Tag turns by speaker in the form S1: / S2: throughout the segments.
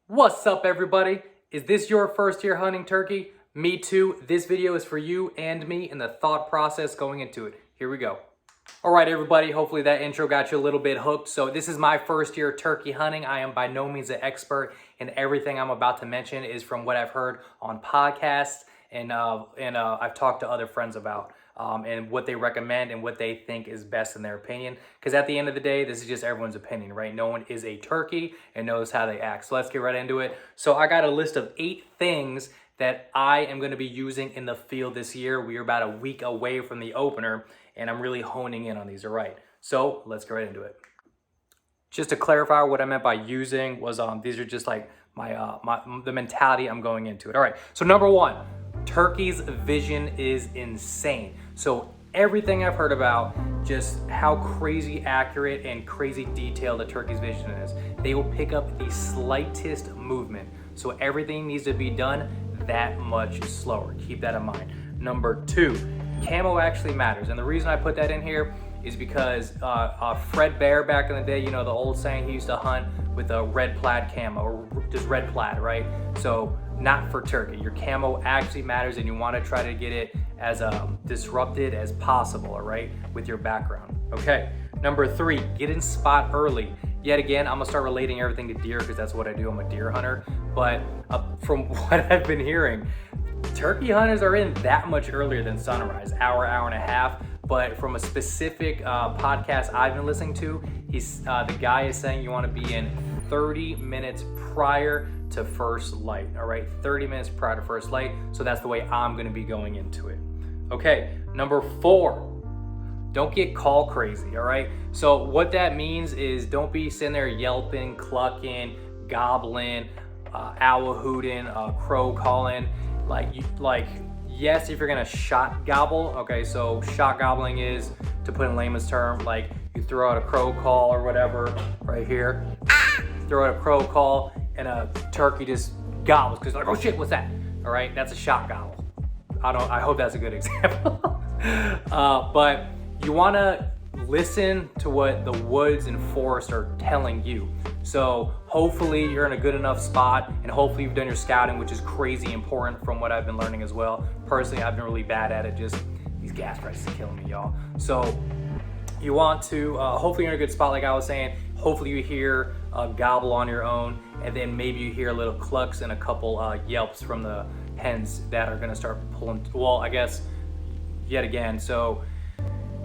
S1: What's up, everybody? Is this your first year hunting turkey? Me too. This video is for you and me and the thought process going into it. Here we go. All right, everybody, hopefully that intro got you a little bit hooked. So this is my first year turkey hunting. I am by no means an expert, and everything I'm about to mention is from what I've heard on podcasts and I've talked to other friends about and what they recommend and what they think is best in their opinion. Because at the end of the day, this is just everyone's opinion, right? No one is a turkey and knows how they act. So let's get right into it. So I got a list of 8 things that I am going to be using in the field this year. We are about a week away from the opener, and I'm really honing in on these, all right? So let's get right into it. Just to clarify what I meant by using was these are just like the mentality I'm going into it. All right, so number 1, turkey's vision is insane. So everything I've heard about, just how crazy accurate and crazy detailed a turkey's vision is. They will pick up the slightest movement. So everything needs to be done that much slower. Keep that in mind. Number 2, camo actually matters. And the reason I put that in here is because Fred Bear back in the day, you know, the old saying, he used to hunt with a red plaid camo, or just red plaid, right? So not for turkey. Your camo actually matters, and you want to try to get it as disrupted as possible, all right, with your background. Okay, number 3, get in spot early. Yet again, I'm gonna start relating everything to deer because that's what I do. I'm a deer hunter. But from what I've been hearing, turkey hunters are in that much earlier than sunrise, hour and a half. But from a specific podcast I've been listening to, the guy is saying you want to be in 30 minutes prior to first light. All right, 30 minutes prior to first light. So that's the way I'm going to be going into it. Okay, number 4. Don't get call crazy, all right? So what that means is don't be sitting there yelping, clucking, gobbling, owl hooting, crow calling. Yes, if you're gonna shot gobble, okay, so shot gobbling is, to put in layman's term, like you throw out a crow call or whatever, right here, throw out a crow call and a turkey just gobbles because like, oh shit, what's that? All right, that's a shot gobble. I hope that's a good example. But you wanna listen to what the woods and forest are telling you. So hopefully you're in a good enough spot, and hopefully you've done your scouting, which is crazy important from what I've been learning as well. Personally, I've been really bad at it. Just these gas prices are killing me, y'all. So you want to, hopefully you're in a good spot, like I was saying. Hopefully you hear a gobble on your own, and then maybe you hear little clucks and a couple yelps from the hens that are gonna start pulling, well, I guess, yet again. So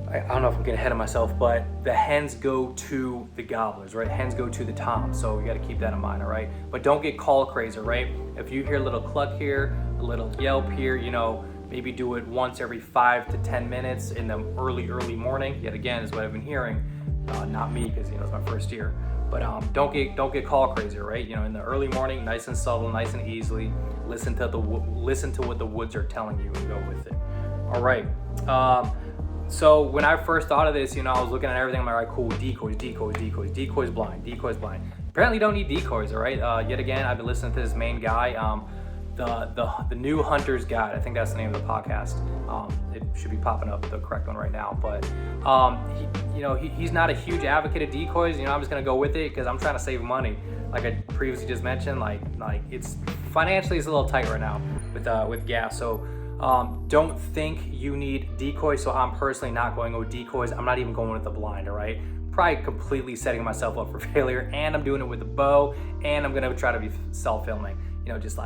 S1: I don't know if I'm getting ahead of myself, but the hens go to the gobblers, right? Hens go to the toms, so you gotta keep that in mind, all right? But don't get call crazy, right? If you hear a little cluck here, a little yelp here, you know, maybe do it once every 5 to 10 minutes in the early morning. Yet again, is what I've been hearing. Not me, because, you know, it's my first year. But don't get call crazy, right? You know, in the early morning, nice and subtle, nice and easily. Listen to what the woods are telling you and go with it. All right. So when I first thought of this, you know, I was looking at everything. I'm like, all right, cool, decoys blind. Apparently you don't need decoys, all right? Yet again, I've been listening to this main guy, the New Hunter's Guide. I think that's the name of the podcast. It should be popping up, the correct one right now. But he's not a huge advocate of decoys. You know, I'm just gonna go with it because I'm trying to save money. Like I previously just mentioned, like it's financially it's a little tight right now with gas. So don't think you need decoys. So I'm personally not going with decoys. I'm not even going with the blind, all right? Probably completely setting myself up for failure, and I'm doing it with a bow, and I'm gonna try to be self-filming. You know, just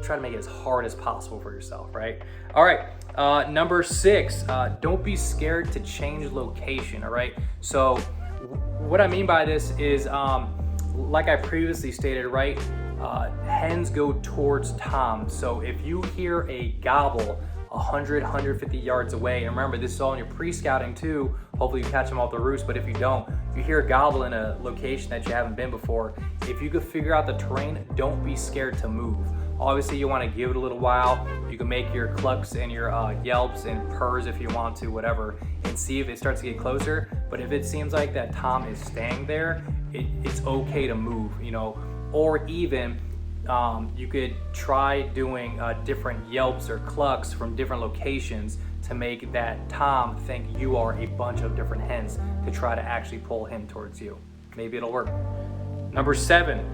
S1: try to make it as hard as possible for yourself, right? All right, number 6, don't be scared to change location, all right? So what I mean by this is, like I previously stated, right? Hens go towards toms. So if you hear a gobble 100, 150 yards away, and remember, this is all in your pre-scouting too, hopefully you catch them off the roost, but if you don't, if you hear a gobble in a location that you haven't been before, if you could figure out the terrain, don't be scared to move. Obviously you want to give it a little while. You can make your clucks and your yelps and purrs if you want to, whatever, and see if it starts to get closer. But if it seems like that tom is staying there, it's okay to move, you know. Or even you could try doing different yelps or clucks from different locations to make that tom think you are a bunch of different hens to try to actually pull him towards you. Maybe it'll work. Number 7,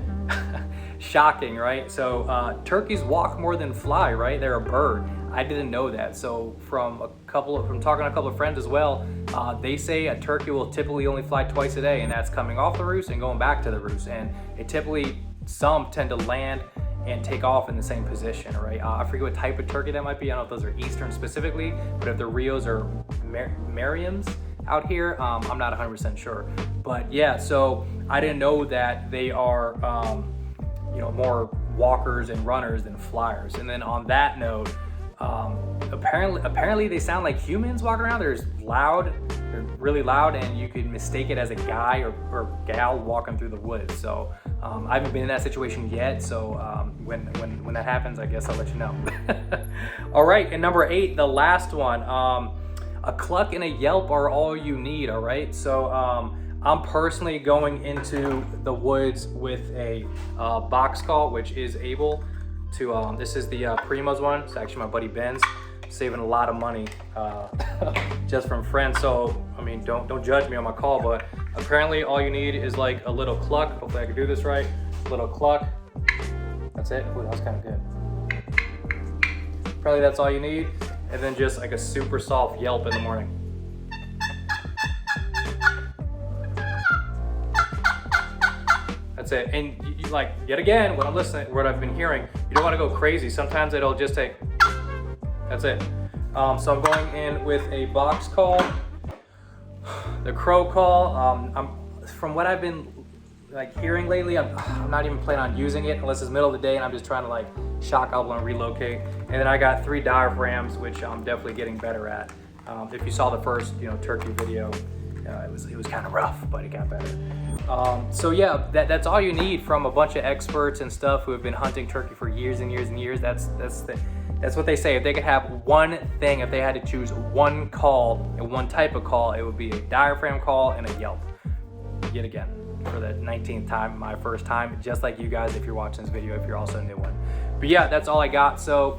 S1: Shocking, right? So turkeys walk more than fly, right? They're a bird. I didn't know that. So from talking to a couple of friends as well, they say a turkey will typically only fly twice a day, and that's coming off the roost and going back to the roost. And it typically, some tend to land and take off in the same position, right? I forget what type of turkey that might be. I don't know if those are Eastern specifically, but if the Rios or Merriams out here, I'm not 100% sure. But yeah, so I didn't know that they are, more walkers and runners than flyers. And then on that note, apparently they sound like humans walking around. They're really loud, and you could mistake it as a guy or gal walking through the woods. So I haven't been in that situation yet. So when that happens, I guess I'll let you know. All right, and number 8, the last one, a Cluk and a Yelp are all you need. All right, so I'm personally going into the woods with a box call, which is able to, this is the Primos one. It's actually my buddy Ben's. Saving a lot of money just from friends. So, I mean, don't judge me on my call, but apparently all you need is like a little Cluk. Hopefully I can do this right. Little Cluk. That's it. Ooh, that was kind of good. Probably that's all you need. And then just like a super soft Yelp in the morning. That's it. And you, like, yet again, what I've been hearing, you don't want to go crazy. Sometimes it'll just take, that's it. So I'm going in with a box call, the crow call. From what I've been like hearing lately, I'm not even planning on using it unless it's middle of the day and I'm just trying to like shock out and relocate. And then I got 3 diaphragms, which I'm definitely getting better at. If you saw the first, turkey video, it was kind of rough, but it got better. So yeah, that's all you need from a bunch of experts and stuff who have been hunting turkey for years and years and years. That's what they say. If they could have one thing, if they had to choose one call and one type of call, it would be a diaphragm call and a Yelp. Yet again, for the 19th time, my first time, just like you guys if you're watching this video, if you're also a new one. But yeah, that's all I got. So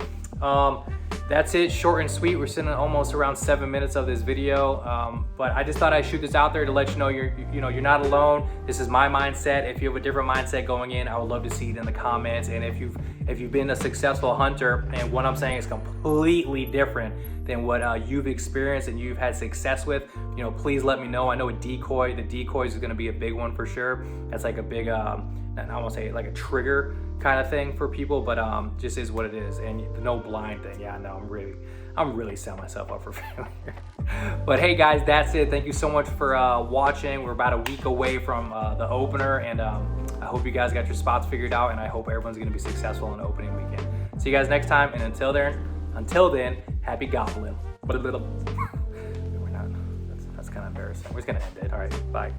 S1: that's it, short and sweet. We're sitting at almost around 7 minutes of this video, but I just thought I'd shoot this out there to let you know you're not alone. This is my mindset. If you have a different mindset going in, I would love to see it in the comments. And if you've been a successful hunter and what I'm saying is completely different than what you've experienced and you've had success with, please let me know. I know the decoys is going to be a big one for sure. That's like a big, I won't say like a trigger kind of thing for people, but just is what it is. And the no blind thing, yeah, no, I'm really setting myself up for failure. But hey guys, that's it. Thank you so much for watching. We're about a week away from the opener, and I hope you guys got your spots figured out, and I hope everyone's going to be successful on opening weekend. See you guys next time, and until then, happy gobbling. But a little, we're not. That's kind of embarrassing. We're just gonna end it. All right, bye.